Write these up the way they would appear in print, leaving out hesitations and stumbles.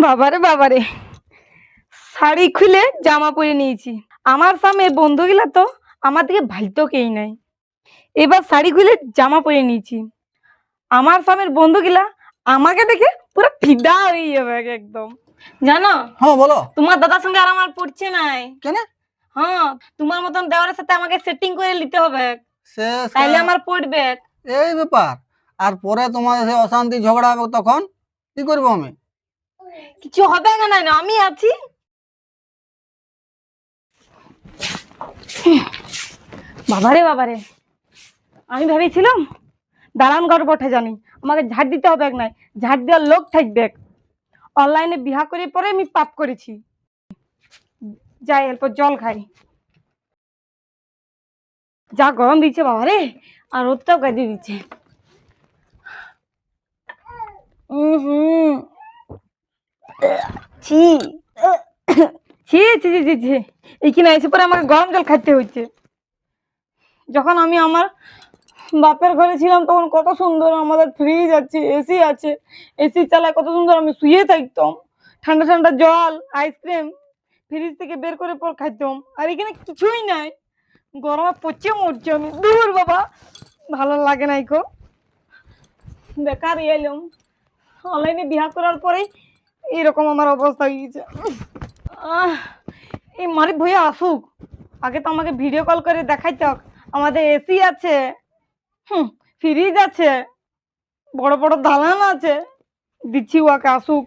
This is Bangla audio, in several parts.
বাবারে বাবারে, শাড়ি খুলে জামা পরে নিয়েছি। আমার সামনে বন্ধুগুলা তো আমার দিকে ভাইতো কেই নাই। এবার শাড়ি খুলে জামা পরে নিয়েছি, আমার সামনের বন্ধুগুলা আমাকে দেখে পুরো ফিদা হয়ে যাবে একদম। জানো, হ্যাঁ বলো। তোমার দাদার সঙ্গে আর আমার পড়ছে নাই। কেন? হ্যাঁ, তোমার মতন দেওয়ারের সাথে আমাকে সেটিং করে নিতে হবে, শেষ তাইলে আমার পড়বে। এই ব্যাপার। আর পরে তোমাদের সে অশান্তি ঝগড়া হবে, তখন কি করবো আমি? কিছু হবে না, না আমি আছি। বাবারে বাবারে, আমি ভেবেছিলাম দালান ঘর বটে, জানি আমাকে ঝাড় দিতে হবে নাই, ঝাড় দেওয়ার লোক থাকবে। অনলাইনে বিহা করে পরে আমি পাপ করেছি। যাই এরপর জল খাই। যা গরম দিচ্ছে বাবারে, আর রোদটাও কাঁদিয়ে দিচ্ছে। ছি ছি ছি ছি ছি, এইখানে এসে পরে আমাকে গরম জল খাইতে হচ্ছে। যখন আমি আমার বাপের ঘরে ছিলাম তখন কত সুন্দর আমাদের ফ্রিজ আছে, এসি আছে, এসি চালায় কত সুন্দর আমি শুয়ে থাকতাম, ঠান্ডা ঠান্ডা জল আইসক্রিম ফ্রিজ থেকে বের করে পর খাইতাম। আর এখানে কিছুই নাই, গরমে পচে মরছি আমি। দূর বাবা, ভালো লাগে নাই গো, বেকার এলাম। অনলাইনে বিয়া করার পরেই এরকম আমার অবস্থা হয়ে গেছে। এই মারি ভইয়া আসুক, আগে তো আমাকে ভিডিও কল করে দেখাইতে হোক আমাদের এসি আছে, ফ্রিজ আছে, বড় বড় দালান আছে, দিচ্ছি ওকে আসুক।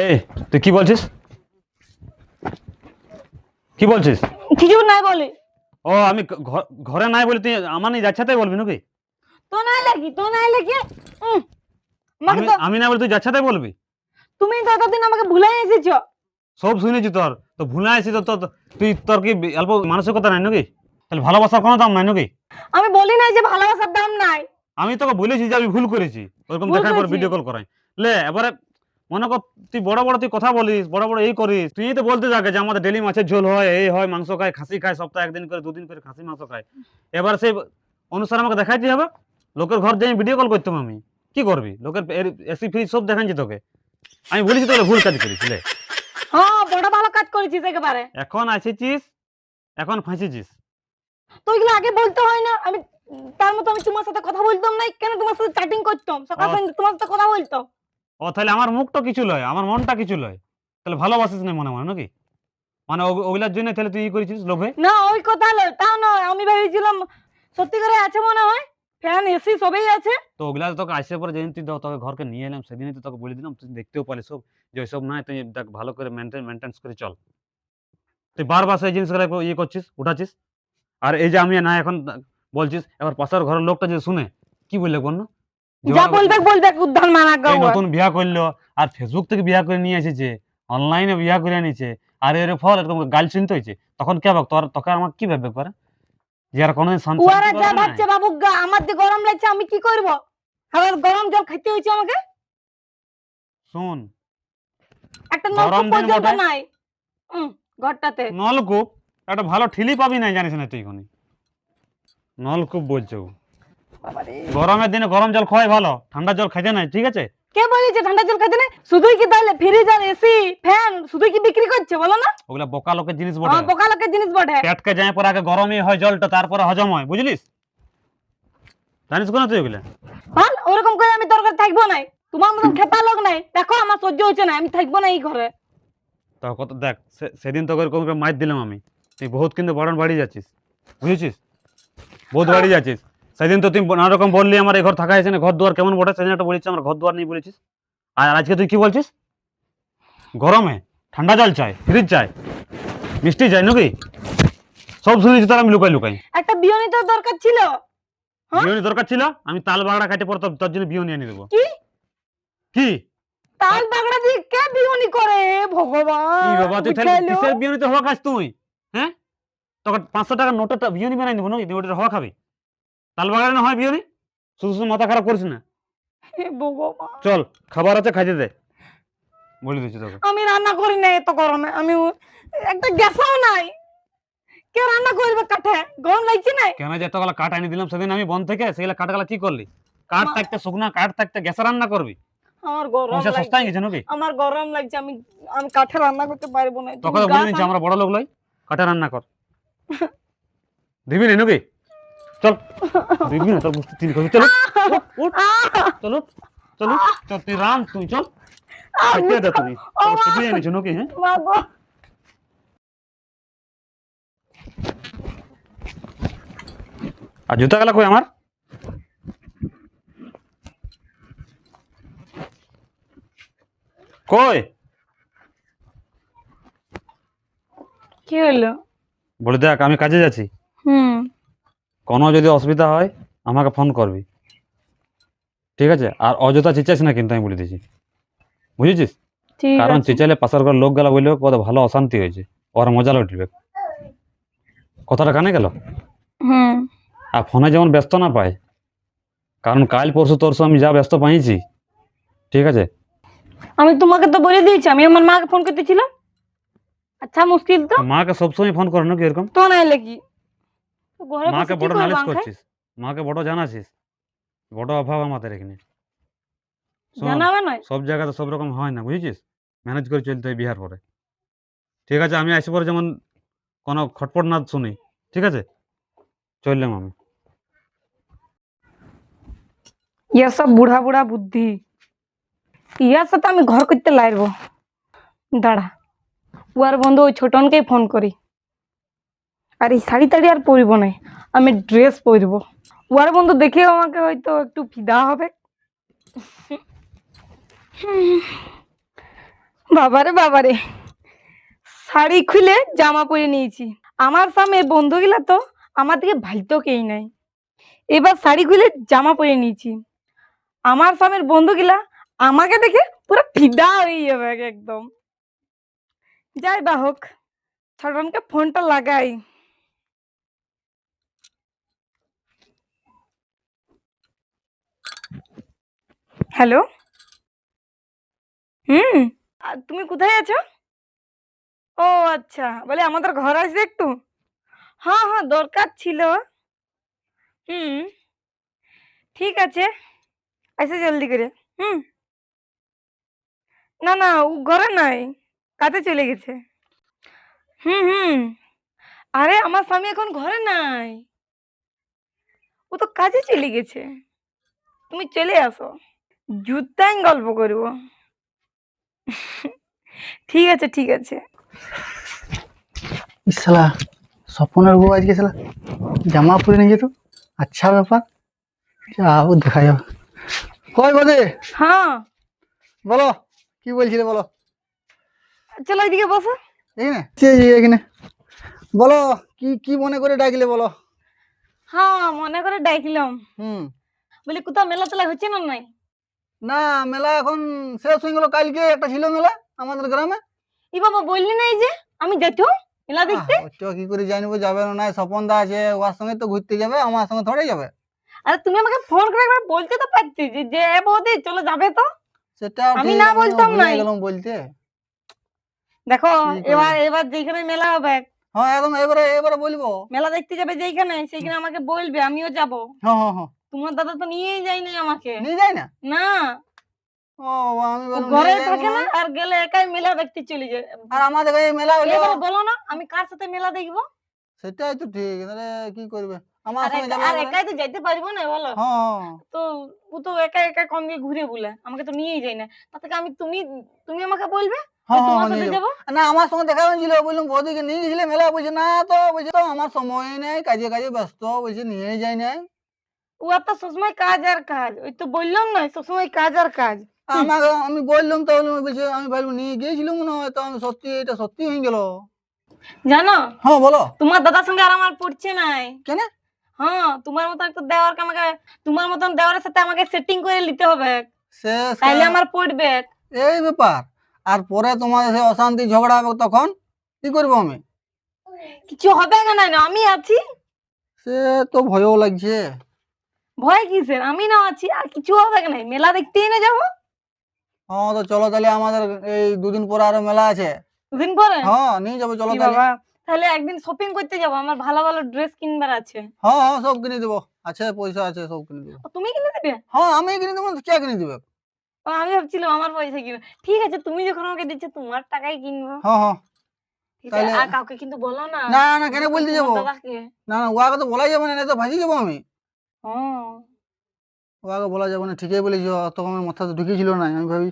এই তুই কি বলছিস? কি বলছিস? কিছু নাই বলে। ও আমি ঘরে নাই বলি তুই আমার নিয়ে যাচ্ছে তাই বলবি নাকি? তো নাই লাগি, তো নাই লাগি। আমি না বলি তুই যাচ্ছে তাই বলবি? তুমি তো এতদিন আমাকে ভুলে এসেছো। সব শুনেছি তোর, তো ভুলে আসি তো তুই তোর কি অল্প মানসিকতা নাই নাকি? তাহলে ভালোবাসার কোনো দাম নাই নাকি? আমি বলি নাই যে ভালোবাসার দাম নাই। আমি তোকে বলেছি যে আমি ভুল করেছি, ওরকম দেখার পর ভিডিও কল করাই। লে এবারে মনে কর তুই বড় বড় তুই কথা বলিস, বড় বড় এই করিস, তুই তো বলতে থাকে যে আমাদের ডেলি মাছের ঝোল হয়, এই হয়, মাংস খায়, খাসি খায়, সপ্তাহে একদিন করে দুদিন করে খাসি মাংস খায়। এবার সেই অনুসারে আমাকে দেখাইতে হবে। লোকের ঘর যাই ভিডিও কল করতাম আমি, কি করবি? লোকের এসি ফ্রিজ সব দেখাচ্ছি তোকে। আমি বলেছি তোকে ভুল কাজ করিস। লে হ্যাঁ, বড় ভালো কাজ করেছিস একেবারে। এখন আসেছিস, এখন ফাঁসেছিস। তো এগুলো আগে বলতে হয় না? আমি তার মতো আমি তোমার সাথে কথা বলতাম না কেন? তোমার সাথে চ্যাটিং করতাম, সকাল সন্ধ্যা তোমার সাথে কথা বলতাম। ও তাহলে আমার মুখটা কিছু লয়, আমার মনটা কিছু লয়, তাহলে ভালোবাসিস না মনে মনে নাকি? মানে ওগুলার জন্য তাহলে তুই ই করেছিস লোভে? না ওই কথা লয়, তা নয়। আমি ভেবেছিলাম সত্যি করে আছে মনে হয়, ফ্যান এসি সবই আছে। তো ওগুলা তোকে আসে পরে যেদিন তুই তোকে ঘরকে নিয়ে এলাম সেদিনই তো তোকে বলে দিলাম, তুই দেখতেও পারলি সব যে ওইসব নাই, তুই দেখ ভালো করে মেনটেন্স করে চল। তুই বারবার সেই জিনিসগুলো ইয়ে করছিস, উঠাচ্ছিস। আর এই যে আমি না এখন বলছিস, এবার পাশের ঘরের লোকটা যে শুনে কি বললে বল না, যা বলবে বলবে, উদ্ধার মানা গাও। নতুন বিয়া করলো আর ফেসবুক থেকে বিয়া করে নিয়ে এসেছে, অনলাইনে বিয়া করে নিয়েছে, আর এর ফল এরকম গাল শুনতে হয়েছে, তখন কে ভাব তোকে আমার কি ভাববে পারে যে আর কোনোদিন শান্তি ওরা যা ভাবছে বাবু গা, আমার যে গরম লাগছে আমি কি করব? আবার গরম জল খেতে হয়েছে আমাকে। শুন, একটা নলকূপ পর্যন্ত নাই ঘরটাতে। নলকূপ একটা ভালো ঠিলি পাবি না, জানিস না তুই কোনি নলকূপ বলছো? গরমের দিনে গরম জল খাওয়াই ভালো, ঠান্ডা জল খাইতে নাই, ঠিক আছে? কে বলেছে ঠান্ডা জল খাইতে নাই? শুধুই কি তাহলে ফ্রিজ আর এসি ফ্যান শুধুই কি বিক্রি করছে বলো না? ওগুলা বোকা লোকের জিনিস বটে। বোকা লোকের জিনিস বটে। পেটকে যায় পরে আগে গরমই হয় জলটা, তারপরে হজম হয়, বুঝলিস? জানিস কোন তুই ওগুলা? বল, ওরকম করে আমি তোর ঘরে থাকবো না। তোমার মতন খেপা লোক নাই, দেখো আমার সহ্য হচ্ছে না, আমি থাকবো না এই ঘরে। তো কত দেখ, সেদিন তোকে এরকম করে মাইর দিলাম আমি, তুই বহুত কিন্তু বড় বাড়ি যাচ্ছিস, বুঝেছিস? বহুত বাড়ি যাচ্ছিস। সেদিন তো তুই নানা রকম বললি আমার এই ঘর থাকা হয়েছে না, ঘর দুয়ার কেমন বটে, সেদিন একটা বলেছিস আমার ঘর দুয়ার নেই বলেছিস। আর আজকে তুই কি বলছিস? গরমে ঠান্ডা জল চাই, ফ্রিজ চাই, মিষ্টি চাই নাকি? সব শুনেছি তার, আমি লুকাই লুকাই। একটা বিয়নি তো দরকার ছিল। বিয়নি দরকার ছিল, আমি তাল বাগড়া কাটে পরে তোর জন্য বিয়নি এনে দেবো। কি কি তাল বাগড়া দিয়ে কে বিয়নি করে ভগবান? কি বাবা, তুই তাহলে কিসের বিয়নিতে হওয়া খাস তুই? হ্যাঁ, তোকে 500 টাকার নোটের বিয়নি বানাই দেবো নাকি? তুই ওটা হওয়া খাবি? তাল বাগড়া না হয় বিয়নি? শুধু শুধু মাথা খারাপ করিস না। ভগবান, চল, খাবার আছে খাইতে দে, বলে দিচ্ছি তোকে। আমি রান্না করি না এত গরমে, আমি একটা গ্যাসও নাই, কে রান্না করবে কাঠে? গরম লাগছে না? কেন যে এতগুলা কাঠ এনে দিলাম সেদিন আমি বন থেকে, সেগুলা কাঠগুলা কি করলি? কাঠ থাকতে শুকনা কাঠ থাকতে গ্যাসে রান্না করবি? আমার গরম পয়সা সস্তা হয়ে লাগছে, গেছে নাকি? আমার গরম লাগছে, আমি আমি কাঠে রান্না করতে পারবো না। তোকে তো বলে নিচ্ছি আমরা বড় লোক লই, কাঠে রান্না কর। দিবি না নাকি? চল, দিবি না তোর বুঝতে তিল করবি। চলো উঠ, উঠ, চলো চলো, চল তুই রান, তুই চল খাইতে দে তুমি। তোর ছবি এনেছো নাকি? হ্যাঁ, মা গো, আর জুতা গেলা কই আমার? কই কি হলো? বলে দেখ আমি কাজে যাচ্ছি, হুম, কোনো যদি অসুবিধা হয় আমাকে ফোন করবি, ঠিক আছে? আর অযথা চেঁচাইস না কিন্তু, আমি বলে দিয়েছি, বুঝেছিস? ঠিক কারণ আছে। চেঁচাইলে পাশের ঘর লোক গেলা বললে কত ভালো অশান্তি হয়েছে, ওরা মজা উঠবে। কথাটা কানে গেল? হুম, আর ফোনে যেমন ব্যস্ত না পায়, কারণ কাল পরশু তোরশু আমি যা ব্যস্ত পাইছি, ঠিক আছে? আমি তোমাকে তো বলে দিয়েছি আমি আমার মাকে ফোন করতেছিলাম। আচ্ছা মুশকিল তো, মাকে সবসময় ফোন করো নাকি এরকম? তো নাইলে কি ঘরে মাকে বসে কি বড় করবো নালিশ আঙ্কেল? করছিস, মাকে বড় জানাছিস, বড় অভাব আমাদের এখানে। শোন, জানাবে না? সব জায়গাতে সব রকম হয় না, বুঝেছিস? ম্যানেজ করে চলতে হয় বিহার পরে, ঠিক আছে? আমি আসি পরে যেমন কোনো খটপট না শুনি, ঠিক আছে? চললাম আমি। ইয়া সব বুড়া বুড়া বুদ্ধি, ইয়ার সাথে আমি ঘর করতে লাগবো। দাঁড়া, উয়ার বন্ধু ওই ছোটনকেই ফোন করি। আর এই শাড়ি টাড়ি আর পরিব না, আমি ড্রেস পরব। উয়ার বন্ধু দেখে আমাকে হয়তো একটু ফিদা হবে। বাবারে বাবারে, শাড়ি খুলে জামা পরে নিয়েছি। আমার সামনে বন্ধুগুলা তো আমার দিকে ভাইতো কেই নাই। এবার শাড়ি খুলে জামা পরে নিয়েছি, আমার সামনের বন্ধুগুলা আমাকে দেখে পুরো ফিদা হয়ে যাবে একদম। যাই বা হোক, ছোটনকে ফোনটা লাগাই। হ্যালো, হুম, তুমি কোথায় আছো? ও আচ্ছা, বলে আমাদের ঘর আসবে একটু। হ্যাঁ হ্যাঁ, দরকার ছিল। হুম, ঠিক আছে, আসে জলদি করে। হুম, না না, ও ঘরে নাই, কাজে চলে গেছে। হুম হুম, আরে আমার স্বামী এখন ঘরে নাই, ও তো কাজে চলে গেছে। তুমি চলে আসো, জুতাই গল্প করবো। ঠিক আছে ঠিক আছে। শালা স্বপনের বউ আজকে শালা জামা পরে নিয়ে যেত, আচ্ছা ব্যাপার, যাও দেখা যাবে। কই বদে, হ্যাঁ, বলো কি বলছিলে বলো। চলো এদিকে বসো। এখানে এখানে বলো, কি কি মনে করে ডাকলে বলো। হ্যাঁ, মনে করে ডাকলাম। হুম, বলি কোথাও মেলা তেলা হচ্ছে না নাই? না মেলা এখন শেষ হয়ে গেল, কালকে একটা ছিল মেলা আমাদের গ্রামে। ই বাবা, বললি নাই যে আমি যেত মেলা দেখতে? ওটা কি করে জানবো যাবে না নাই, স্বপন দা আছে ওর সঙ্গে তো ঘুরতে যাবে, আমার সঙ্গে থোড়ে যাবে। আরে তুমি আমাকে ফোন করে একবার বলতে তো পারতি যে বৌদি চলো যাবে তো। সেটা আমি ঠিক, না আমিও বলতাম ভুলে নাই। গেলাম বলতে। দেখো, কি করবো? এবার এবার যেখানে মেলা হবে, হ্যাঁ একদম, এবারে এবারে বলবো। মেলা দেখতে যাবে যেখানে, সেইখানে আমাকে বলবে, আমিও যাব। হ্যাঁ হ্যাঁ হ্যাঁ, তোমার দাদা তো নিয়েই যায়নি আমাকে। নিয়ে যাই না। না, ও, আমি ও বললাম ঘরে নিয়ে যাই থাকে মনে না, হয়। আর গেলে একাই মেলা দেখতে চলে যায়। আর আমাদের এই মেলা হলো। এবারে বলো না আমি কার সাথে মেলা দেখবো? সেটাই তো ঠিক, তাহলে কি করবে, আমার আর সঙ্গে যাবে আর এবারে। একাই তো যাইতে পারবো না বলো। হ্যাঁ তো ও তো একা একা কম দিয়ে ঘুরে বলে, আমাকে তো নিয়েই যায় না। তার থেকে আমি তুমি তুমি আমাকে বলবে, হ্যাঁ আমি হ্যাঁ তোমার হ্যাঁ, নিয়ে সাথে যাবো। যাবো। না আমার সঙ্গে দেখা হয়েছিল, বললাম বৌদিকে নিয়ে গেছিলে মেলা, বলছে না তো, বলছে তো আমার সময় নেই, কাজে কাজে ব্যস্ত, বলছে নিয়ে যায় নাই। ও আর তো সবসময় কাজ আর কাজ, ওই তো বললাম না সবসময় কাজ আর কাজ। আমাকে আমি বললাম তো, বলছে আমি ভাবলাম নিয়ে গিয়েছিল মনে হয়, তো আমি সত্যি এটা সত্যি হয়ে গেল। জানো, হ্যাঁ বলো। তোমার দাদার সঙ্গে আর আমার পড়ছে নাই। কেন? হ্যাঁ, তোমার মতন একটা দেওয়ারকে আমাকে, তোমার মতন দেওয়ারের সাথে আমাকে সেটিং করে নিতে হবে, শেষ তাইলে আমার পড়বে। এই ব্যাপার। আর পরে তোমাদের সে অশান্তি ঝগড়া হবে, তখন কি করবো আমি? কিছু হবে না, না আমি আছি। সে তো ভয়ও লাগছে। ভয় কিসের, আমি না আছি, আর কিছু হবে না, মেলা দেখতেই না যাবো। হ্যাঁ তো চলো তাহলে, আমাদের এই দুদিন পরে আরো মেলা আছে। দুদিন পরে? হ্যাঁ নিয়ে যাবো, চলো কি তাহলে। বাবা, তাহলে একদিন শপিং করতে যাবো, আমার ভালো ভালো ড্রেস কিনবার আছে। হ্যাঁ হ্যাঁ, সব কিনে দেবো, আছে পয়সা আছে, সব কিনে দেবো। ও, তুমি কিনে দেবে? হ্যাঁ আমি কিনে দেবো, কে কিনে দেবে? আমি ভাবছিলাম আমার পয়সা কিনবো। ঠিক আছে, তুমি যখন আমাকে দিচ্ছ তোমার টাকায় কিনবো। হ্যাঁ হ্যাঁ। ঠিক আছে, তাহলে- আর কাউকে কিন্তু বলো না। না না কেন তোমার বলতে যাবো? দাদাকে। না না ওয়াকে তো বলাই যাবে না, না তো ভাজি যাবো আমি। হ্যাঁ। ওয়াকে বলা যাবে না, ঠিকই বলেছ। তখন আমার মাথাতে ঢুকেছিল না, আমি ভাবি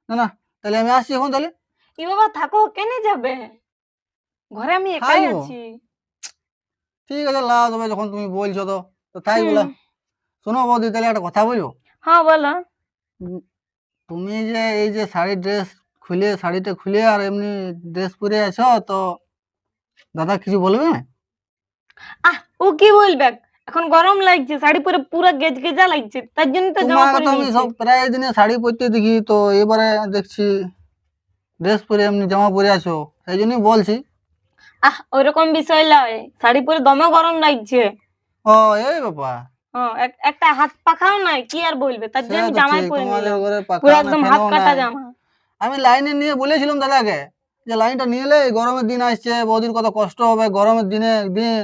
না না। তাহলে আমি আসছি এখন তাহলে। এ বাবা থাকো, কেন যাবে? ঘরে আমি একাই থাকবো। আছি। ঠিক আছে লাও, তবে যখন তুমি বলছো তো তো তাই বলা। হুম। শোনো বৌদি, তাহলে একটা কথা বলবো। হ্যাঁ বলো। উম, তুমি যে এই যে শাড়িটা খুলে আর এমনি ড্রেস পরে আছো, তো দাদা কিছু বলবে না? ও কি বলবে? এখন গরম লাগছে, শাড়ি পরে পুরো গেজগেজা লাগছে, তার জন্য তো জামা তোমাকে পরে তো আমি নিয়েছি। সব প্রায় দিনে শাড়ি পরতে দেখি, তো এবারে দেখছি ড্রেস পরে এমনি জামা পরে আছো, সেই জন্যই বলছি। ওইরকম বিষয় নয়, শাড়ি পরে দমে গরম লাগছে। ও এই ব্যাপার। হ্যাঁ, একটা হাত পাখাও নাই, কি আর বলবে, তার সে জন্য আমি তো জামাই ঠিক, পরে তোমাদের নিলাম। ঘরে পুরো পাখা না একদম হাত ফ্যানও কাটা নাই। জামা। আমি লাইনে নিয়ে বলেছিলাম দাদাকে যে লাইনটা নিয়ে এলে, গরমের দিন আসছে, বৌদির কত কষ্ট হবে গরমের দিনে একদিন।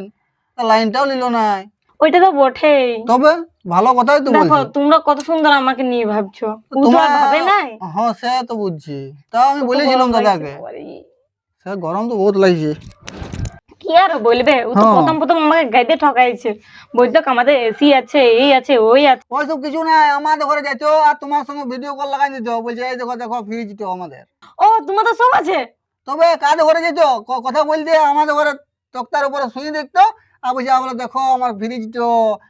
তা লাইনটাও নিল না। ওইটা তো বটেই। তবে ভালো কথাই তো দেখো বলছি। তোমরা কত সুন্দর আমাকে নিয়ে ভাবছো, ও তো আর ভাবে নাই। হ্যাঁ সে তো বুঝছি, তাও আমি কত বলেছিলাম গরম লাগছে দাদাকে। বাবারে। সে গরম তো বহুত লাগছে। কি আর বলবে, ও তো হ্যাঁ। প্রথম প্রথম আমাকে গাইতে ঠকাইছে। বলতো আমাদের এসি আছে, এই আছে, ওই আছে। ওইসব কিছু নাই, আমাদের ঘরে যাইতো আর তোমার সঙ্গে ভিডিও কল লাগাই দিত, বলছে এই দেখো দেখো ফ্রিজ তো আমাদের। ও তোমার তো সব আছে। তবে কাদের ঘরে যেত, কথা বলতে আমাদের ঘরে তক্তার উপরে শুয়ে দেখতো, আর বলছে বলে দেখো আমার ফ্রিজ তো,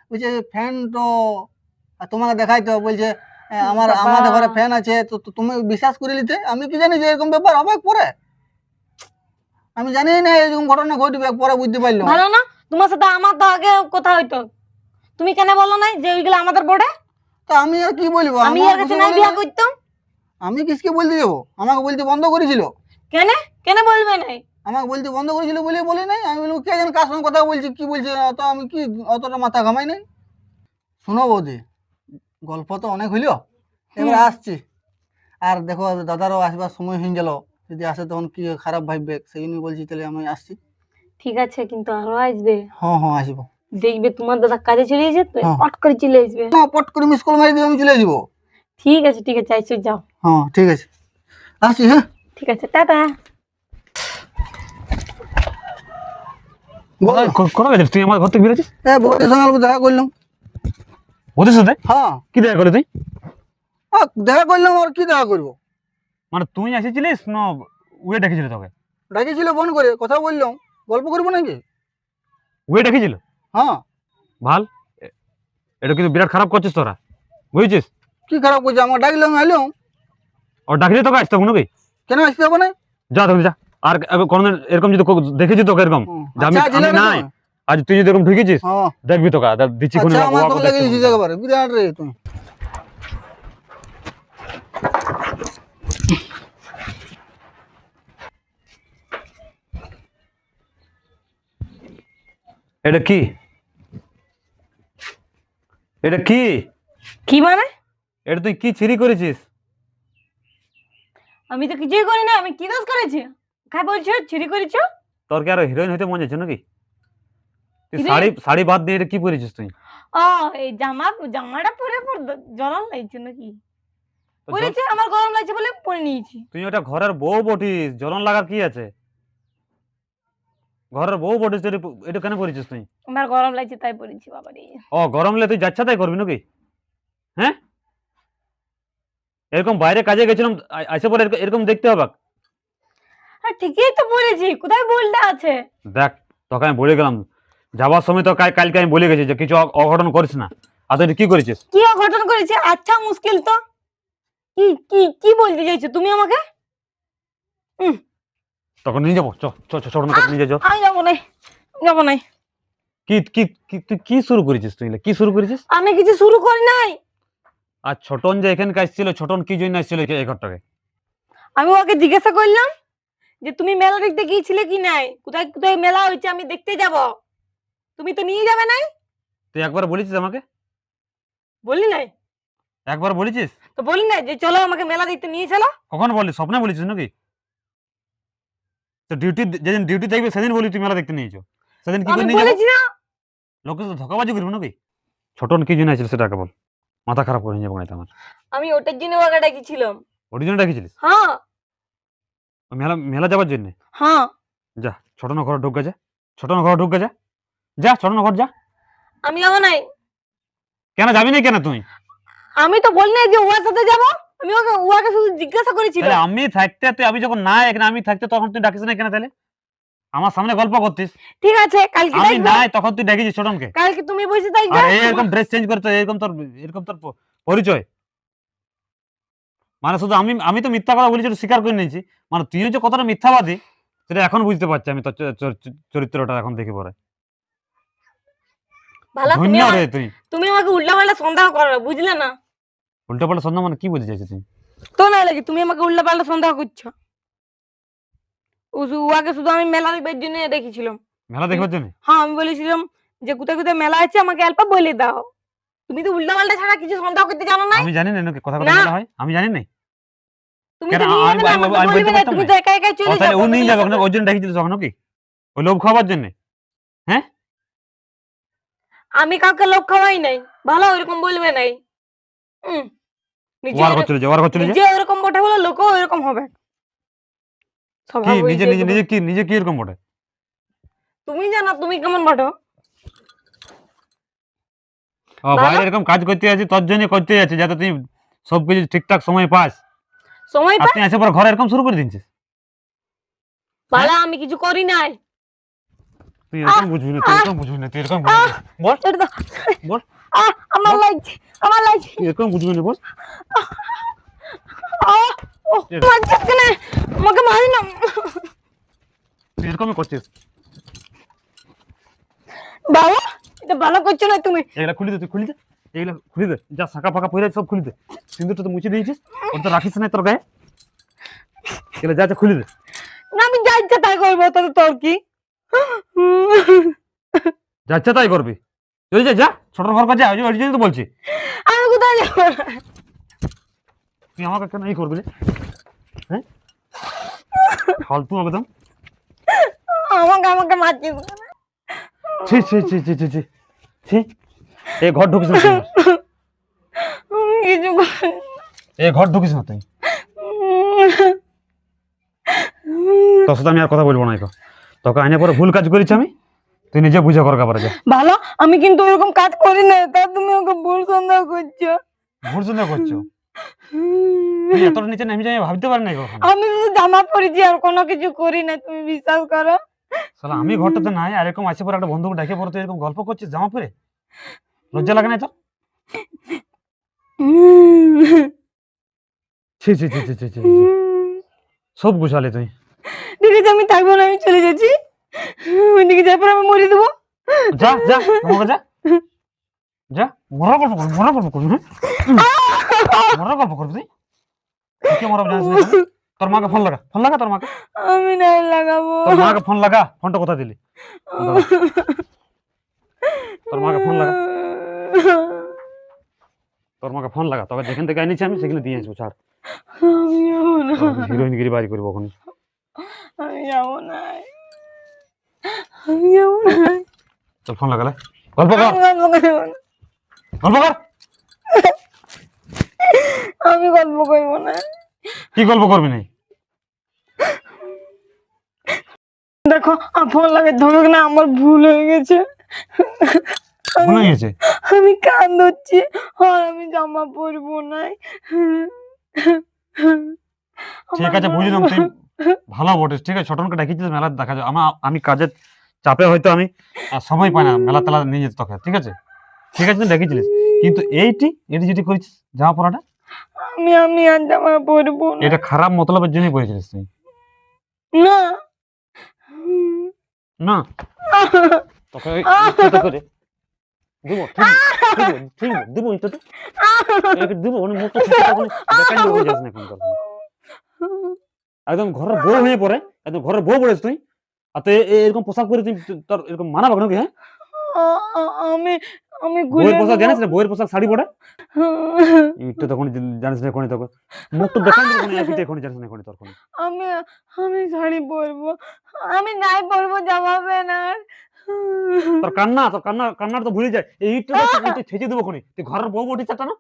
বলছে ফ্যান তো। আর তোমাকে দেখাইতো, বলছে বাবা। আমাদের ঘরে ফ্যান আছে, তো তুমি বিশ্বাস করে নিতে। আমি কি জানি যে এরকম ব্যাপার হবে পরে। আমি জানি না এরকম ঘটনা ঘটবে, পরে বুঝতে পারলাম। ভালো না, তোমার সাথে আমার তো আগে কথা হইতো, তুমি কেন বলো নাই যে ওইগুলো আমাদের বোর্ডে? তা আমি আর কি বলবো, আমি আমার এর কাছে কিছু নাই বলে বিয়া নাই। করতাম। আমি কিসকে বলতে যাবো? আমাকে বলতে বন্ধ করেছিল। কেন কেন বলবে নাই? আমাকে বলতে বন্ধ করেছিল বলে বলে নাই। আমি বলবো কে জানে কার সঙ্গে কথা বলছি, কি বলছে, অত আমি কি অতটা মাথা ঘামাই নাই। শোনো বৌদি, গল্প তো অনেক হইল, এবার আসছি। আর দেখো দাদারও আসবার সময় হয়ে গেল, যদি আসে তখন কি খারাপ ভাববে, সেই জন্য বলছি তাহলে আমি আসছি। ঠিক আছে, কিন্তু আরো আসবে। হ্যাঁ হ্যাঁ আসবো। দেখবে তোমার দাদা কাজে চলে যেতে, হ্যাঁ। পট করে চলে আসবে। না পট করে মিস কল মারি দিয়ে আমি চলে যাবো। ঠিক আছে ঠিক আছে, আইসো যাও। হ্যাঁ ঠিক আছে, আসছি। হ্যাঁ ঠিক আছে, টাটা। কোথা গেছিস তুই? আমার ঘর থেকে বেরোছিস বৌদির সঙ্গে অল্প দেখা করলাম। ওদের সাথে? হ্যাঁ কি দেখা করে তুই? দেখা করলাম, আর কি দেখা করবো। মানে তুই এসেছিলিস না ওয়ে ডেকেছিল তোকে? ডাকিছিল ফোন করে, কথা বললাম, গল্প করবো নাকি। ওয়ে ডেকেছিল? হ্যাঁ। ভাল, এটা কিন্তু বিরাট খারাপ করছিস তোরা, বুঝছিস? কি খারাপ করছে, আমার ডাকলাম এলাম। আর ডাকলে তোকে আসতে হবে নাকি? কেন আসতে হবে না? যা তুমি যা। আর কোনদিন এরকম যদি দেখেছি তোকে এরকম যে আমি আচ্ছা, আমি ছেলে নাই, না। আজ তুই যদি এরকম ঢুকেছিস হ্যাঁ দেখবি তোকে দিচ্ছি কোন আচ্ছা, আমার সঙ্গে লেগে গেছিস একেবারে, বিরাট রে তুমি। এটা কি? এটা কি? কি মানে? এটা তুই কি ছিরি করেছিস? আমি তো কিছুই করি না, আমি কি দোষ করেছি? কাই বলছো চুরি করেছো? তোর কি আরো হিরোইন হইতে মন যাচ্ছে নাকি? তুই Heroine? শাড়ি শাড়ি বাদ দিয়ে এটা কি পরেছিস তুই? ও এই জামাটা পরে জ্বলন লাগছে নাকি? তো পরেছি, আমার গরম লাগছে বলে পরে নিয়েছি। তুই ওটা ঘরের বউ বটিস, জ্বলন লাগার কি আছে? ঘরের বউ বটিস, এটা কেন পরেছিস তুই? আমার গরম লাগছে তাই পরেছি বাবা রে। ও গরম হলে তুই যাচ্ছা তাই করবি নাকি? হ্যাঁ, এরকম বাইরে কাজে গেছিলাম, আইসে পরে এরকম দেখতে হবে? আর ঠিকই তো পরেছি, কোথায় ভুলটা আছে? দেখ, তোকে আমি বলে গেলাম যাবার সময়, তো কালকে আমি বলে গেছি যে কিছু অঘটন করিস না। আর তুই কি করেছিস? কি অঘটন করেছি? আচ্ছা মুশকিল তো। কি কি কি বলতে চাইছো তুমি আমাকে? তখন নিয়ে যাবো, ছোট না নিয়ে যাও। আমি যাবো না, যাবো না। কি কি তুই কি শুরু করেছিস? তুই কি শুরু করেছিস? আমি কিছু শুরু করি নাই। আর ছোটন যে এখানে আসছিল, ছোটন কি জন্য আসছিল এই ঘরটাকে? আমি ওকে জিজ্ঞাসা করলাম যে তুমি মেলা দেখতে গিয়েছিলে কি নাই, কোথায় কোথায় মেলা হয়েছে আমি দেখতে যাব, তুমি তো নিয়ে যাবে নাই। তুই একবার বলেছিস আমাকে? বলি নাই? একবার বলেছিস? তো বলি নাই যে চলো আমাকে মেলা দেখতে নিয়ে চলো? কখন বলি? স্বপ্নে বলেছিস নাকি? তো যেদিন ডিউটি থাকবে সেদিন বলি তুই মেলা দেখতে নিয়েছো, সেদিন কি করে আমি নিয়ে যাবো? বলেছি না। লোকে তো ধোকাবাজি করবো নাকি? ছোটন কি জন্য আসছিল সেটা আগে বল। মাথা খারাপ করে নিয়ে যাবো না আমার। আমি ওটার জন্য ওকে ডেকেছিলাম। ওটির জন্য ডেকেছিলিস? হ্যাঁ মেলা মেলা যাবার জন্য? হ্যাঁ। যা ছোট না ঘরে ঢুক যা, ছোট না ঘরে ঢুক যা, যা ছোট না ঘর যা। আমি যাবো নাই। কেন যাবি না কেন তুই? আমি তো বলি নাই যে ওর সাথে যাবো, আমি ওকে শুধু জিজ্ঞাসা তাহলে করেছিলাম। আমি থাকতে তুই, আমি যখন নাই এখানে আমি থাকতে তখন তুই ডাকিস না কেন তাহলে? আমার সামনে গল্প করতিস। ঠিক আছে কালকে আমি দেখবো। নাই তখন তুই ডেকেছিস ছোটনকে। কালকে তুমি বসে আর থাকবে। এরকম ড্রেস চেঞ্জ করতে, এরকম তোর পরিচয়। মানে শুধু আমি তো মিথ্যা কথা বলেছি, স্বীকার করে নিয়েছি। মানে তুই যে কতটা মিথ্যাবাদী সেটা এখন বুঝতে পারছি আমি তোর চরিত্রটা এখন দেখে পরে। ভালো ধন্য রে তুই। তুমি আমাকে উল্টা পাল্টা সন্দেহ করো, বুঝলে না? উল্টো পাল্টা সন্দেহ মানে কি বলতে চাইছিস তুই? তো না লাগে তুমি আমাকে উল্টা পাল্টা সন্দেহ করছো। ওকে শুধু আমি মেলা দেখবার জন্য দেখেছিলাম। মেলা দেখবার জন্য? হ্যাঁ আমি বলেছিলাম যে কোথায় কোথায় মেলা আছে আমাকে অল্প বলে দাও। তুমি তো উল্টা পাল্টা ছাড়া কিছু সন্দেহ করতে জানো না। আমি জানি না নাকি কথা কথা না। মেলা হয়, আমি জানি না। তুমি কেন তো নিয়ে আমি যাবে না, আমাকে আমি বলবে বলতে না, পারতাম তুমি না? তো একা একা চলে তাহলে যাবে। ও নিয়ে যাবে ওখানে, ওই জন্য ডেকেছিলিস ওখানে কি? ওই লোভ খাওয়ার জন্য? হ্যাঁ আমি কাউকে লোক খাওয়াই নাই, ভালো ওরকম বলবে নাই। ওয়ার ঘর চলে যা, ওয়ার ঘর চলে যা। নিজে ওরকম বটে বলে লোকও ওরকম হবে। কি স্বভাব ওই নিজে যে নিজে নিজে কি নিজে কি এরকম বটে? তুমি জানো তুমি কেমন বটো। ও বাইরে এরকম কাজ করতে যাচ্ছি তোর জন্য করতে যাচ্ছি যাতে তুই সবকিছু ঠিকঠাক সময় পাস। সময় আর তুই এসে পর ঘরে এরকম শুরু করে দিচ্ছিস। ভালো আমি কিছু করি নাই। তুই এরকম বুঝবি না, তুই এরকম বুঝবি না, তুই এরকম বুঝবি না। বল এটা তো বল, আমার লাগছে, আমার লাগছে। তুই এরকম বুঝবি না, বল। ও মারছিস কেন? আমাকে মারি না। তুই এরকমই করছিস। বাবা এটা ভালো করছো না তুমি। এগুলা খুলে দে, তুই খুলে দে, এগুলা খুলে দে, যা শাঁখা ফাঁকা পরে সব খুলে দে। সিন্দুরটা তো মুছে দিয়েছিস, ওটা তো রাখিস না তোর গায়ে। এগুলা যা যা খুলে দে। না আমি যা ইচ্ছা তাই করবো, তাতে তোর কি? যা ইচ্ছা তাই করবি। তুই যা যা ছোট ঘর কাছে, ওই জন্য তো বলছি। আমি কোথায় যাবো? তুই আমাকে কেন এই করবি রে? হ্যাঁ ফালতু একদম। আমাকে আমাকে মারছিস কেন? ছি ছি ছি ছি ছি ছি ছি। এই ঘর ঢুকিস না তুই। আমি কিছু করি এই ঘর ঢুকিস না তুই। তোর সাথে আমি আর কথা বলবো না এখন। তোকে আইনে পরে ভুল কাজ করেছি আমি, তুই নিজে বুঝে কর কাপড়ে যা। ভালো আমি কিন্তু এরকম কাজ করি না, তা তুমি ওকে ভুল সন্দেহ করছো। ভুল চিন্তা করছো? তুই এতটা নিচে নেমে যাই ভাবতে পারি না কখন। আমি শুধু জামা পরেছি আর কোনো কিছু করি না, তুমি বিশ্বাস করো। শালা আমি ঘরটাতে নাই আর এরকম আসে পরে একটা বন্ধুকে ডেকে পরে তুই এরকম গল্প করছিস জামা পরে? লজ্জা লাগে না তো? ছি ছি ছি ছি ছি ছি। সব গুছালে তুই। ঠিক আছে আমি থাকবো না, আমি চলে যাচ্ছি। ওইদিকে যাই পরে আমি মরে দেবো। যা যা আমাকে যা যা। মরার গল্প করবি, মরার গল্প করবি, হ্যাঁ মরার গল্প করবি তুই? তুই কে মরাব জানিস না এখন? তোর মাকে ফোন লাগা, ফোন লাগা তোর মাকে। আমি নাই লাগাবো। তোর মাকে ফোন লাগা। ফোনটা কোথায় দিলি? তোর মাকে ফোন লাগা, তোর মাকে ফোন লাগা। তোকে যেখান থেকে আনিছি আমি সেখানে দিয়ে আসবো, ছাড়। আমি যাবো না, হিরোইনগিরি বাড়ি করবো ওখানে। আমি যাবো না, আমি যাবো না। চল ফোন লাগালে গল্প কর, আমি গল্প করবো না, গল্প কর। আমি গল্প করবো না। কি গল্প করবি নাই? দেখো ফোন লাগাতে হবে না, আমার ভুল হয়ে গেছে। ভুলে গেছে? আমি কান্দছি আর আমি জামা পরবো না। ঠিক আছে বুঝলাম, তুই ভালো বটিস। ঠিক আছে ছোটনকে ডেকেছিস মেলা দেখা যায়। আমি কাজের চাপে হয়তো আমি সময় পাই না মেলা তেলা নিয়ে যেতে তোকে। ঠিক আছে ঠিক আছে তুই ডেকেছিলিস, কিন্তু এটি যেটি করেছিস জামা পরাটা, আমি আর জামা পরবো না। এটা খারাপ মতলবের জন্যই করেছিলিস তুই। না না তোকে ইচ্ছা করে দেবো, ঠিক দেবো ইচ্ছাতে দেবো, মানে মুখটা দেখাই দেবো যাস না এখন। একদম ঘরের বউ হয়ে পড়ে, একদম ঘরের বউ পড়েছ তুই। আর তুই এরকম পোশাক পরে তুই তোর এরকম মানাবো নাকি? হ্যাঁ আমি আমি বইয়ের পোশাক জানিস না? বইয়ের পোশাক শাড়ি পরে একটু তখন জানিস না কোনি তখন মুখটা দেখাই দেবো কোনি একটু এখন জানিস না কোনি তোর কোনি। আমি আমি শাড়ি পরবো, আমি নাই পরবো জামা প্যান্ট। তোর কান্না তো ভুলে যায় এইটা ছেঁচে দেবো খনি তুই ঘরের বউ বটিস একটা না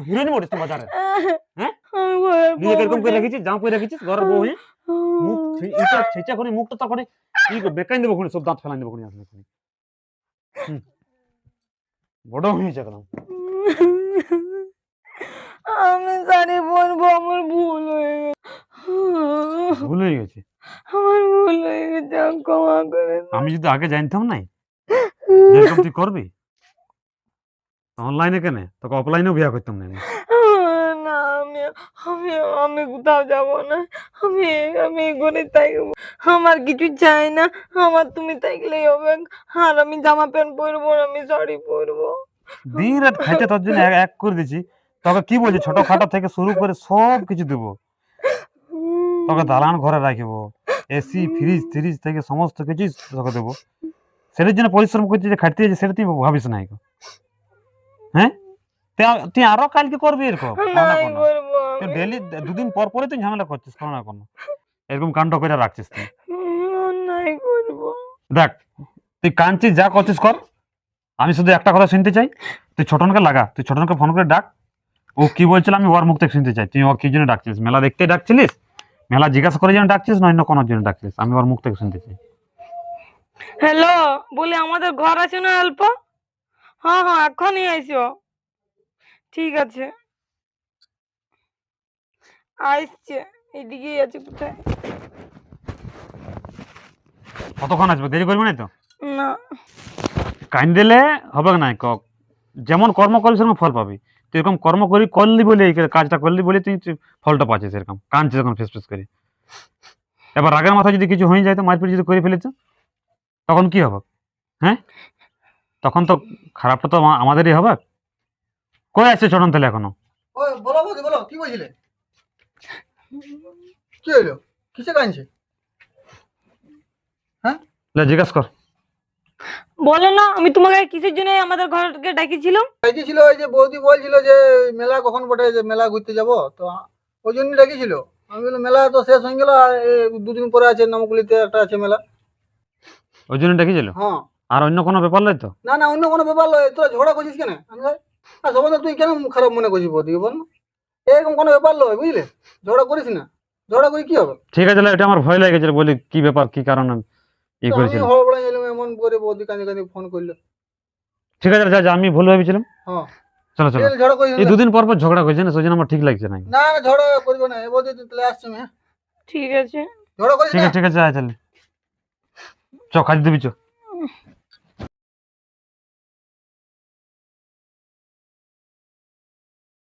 হিরোইন বটিস তুই বাজারে হ্যাঁ আমি ঘরের বউ নিজেকে এরকম করে বটে। রেখেছিস জামা পরে রেখেছিস ঘরের বউ হয়ে মুখ এইটা ছেঁচা খনি মুখটা তো খনি কি বেকাই দেবো খনি সব দাঁত ফেলাই দেবো খনি আসলে খনি বড় হয়েছে একদম আমি জানি বলবো আমার ভুল হয়ে গেছে। ভুল হয়ে গেছে আমার ভুল হয়ে গেছে, আমাকে ক্ষমা করে দাও। আমি যদি আগে জানতাম নাই যেরকম তুই করবি অনলাইনে কেন তোকে অফলাইনেও বিয়ে করতাম না আমি। না আমি আমি আমি কোথাও যাব না, আমি আমি ঘরে থাকবো, আমার কিছু চাই না, আমার তুমি থাকলেই হবে। আর আমি জামা প্যান্ট পরবো না, আমি শাড়ি পরবো। দিন রাত খাইতে তোর জন্য এক করে দিছি তোকে কি বলছি ছোটখাটো থেকে শুরু করে সব কিছু দেবো তোকে দালান ঘরে রাখবো এসি ফ্রিজ ট্রিজ থেকে সমস্ত কিছু তোকে দেবো সেটার জন্য পরিশ্রম করছি যে খাইতে যাচ্ছি সেটা তুই ভাবিস না এখন হ্যাঁ তুই আরো কালকে করবি এরকম নাই করবো তুই আমি। ডেলি দুদিন পর পরে তুই ঝামেলা করছিস কোনো না কোনো এরকম কাণ্ড করে রাখছিস তুই নাই করবো। দেখ তুই কাঁদছিস যা করছিস কর আমি শুধু একটা কথা শুনতে চাই তুই ছোটনকে লাগা তুই ছোটনকে ফোন করে ডাক ও কি বলছিল আমি ওর মুখ থেকে শুনতে চাই তুই ও কি জন্য ডাকছিস মেলা দেখতে ডাকছিলিস মেলা জিজ্ঞাসা করে জন্য ডাকছিস না অন্য কোনো জন্য ডাকছিস আমি ওর মুখ থেকে শুনতে চাই হ্যালো, বলি আমাদের ঘর আছে না অল্প? হ্যাঁ হ্যাঁ এখনই আইসো। ঠিক আছে, আসছে, এদিকেই আছে কোথায়। কতক্ষণ আসবে দেরি করবি না তো না কাইন দিলে হবে না যেমন কর্ম করবি সেরকম ফল পাবি তুই এরকম কর্ম করলি বলে এই কাজটা করলি বলে তুই ফলটা পাচ্ছিস এরকম কাঁদছিস এরকম ফেস ফেস করে এবার রাগের মাথায় যদি কিছু হয়ে যায় তো মারপিট যদি করে ফেলেছ তখন কি হবে হ্যাঁ তখন তো খারাপটা তো আমাদেরই হবে কই আসছে ছোটন তাহলে এখনো ওই বলো বৌদি বলো কি বলছিলে কি হইলো কিসে কাঁদছে লে জিজ্ঞাসা কর বলো না, আমি তোমাকে কিসের জন্য আমাদের ঘরকে ডাকিছিলাম? ডেকেছিল ওই যে বৌদি বলছিল যে মেলা কখন বটে যে মেলা ঘুরতে যাব তো ওই জন্য ডেকেছিল আমি বললাম মেলা তো শেষ হয়ে গেল আর দুদিন পরে আছে নামকুলিতে একটা আছে মেলা ওই জন্য ডেকেছিল হ্যাঁ আর অন্য কোনো ব্যাপার নয় তো না না অন্য কোনো ব্যাপার নয় তোরা ঝগড়া করছিস কেন আমি ভাই আর সবাই তুই কেন খারাপ মনে করছিস বৌদি বল না এরকম কোনো ব্যাপার নয় বুঝলে ঝগড়া করিস না ঝগড়া করে কি হবে ঠিক আছে তাহলে এটা আমার ভয় লেগেছিল বলি কি ব্যাপার কি কারণে ই তো আমি করেছিল হড়বড়ে গেলাম এমন করে বৌদি কাঁদে কাঁদে ফোন করলো ঠিক আছে যা যা, আমি ভুল ভেবেছিলাম হ্যাঁ চলো চলো ঠিক আছে, ঝগড়া করিস এই না দুদিন পর পর ঝগড়া করছে না সেই জন্য আমার ঠিক লাগছে না না না, ঝগড়া করবো না এ বৌদি তুই তাহলে আসছি আমি হ্যাঁ ঠিক আছে। ঝগড়া করিস ঠিক না আছে ঠিক আছে আয় তাহলে চ কাজ দিবি চ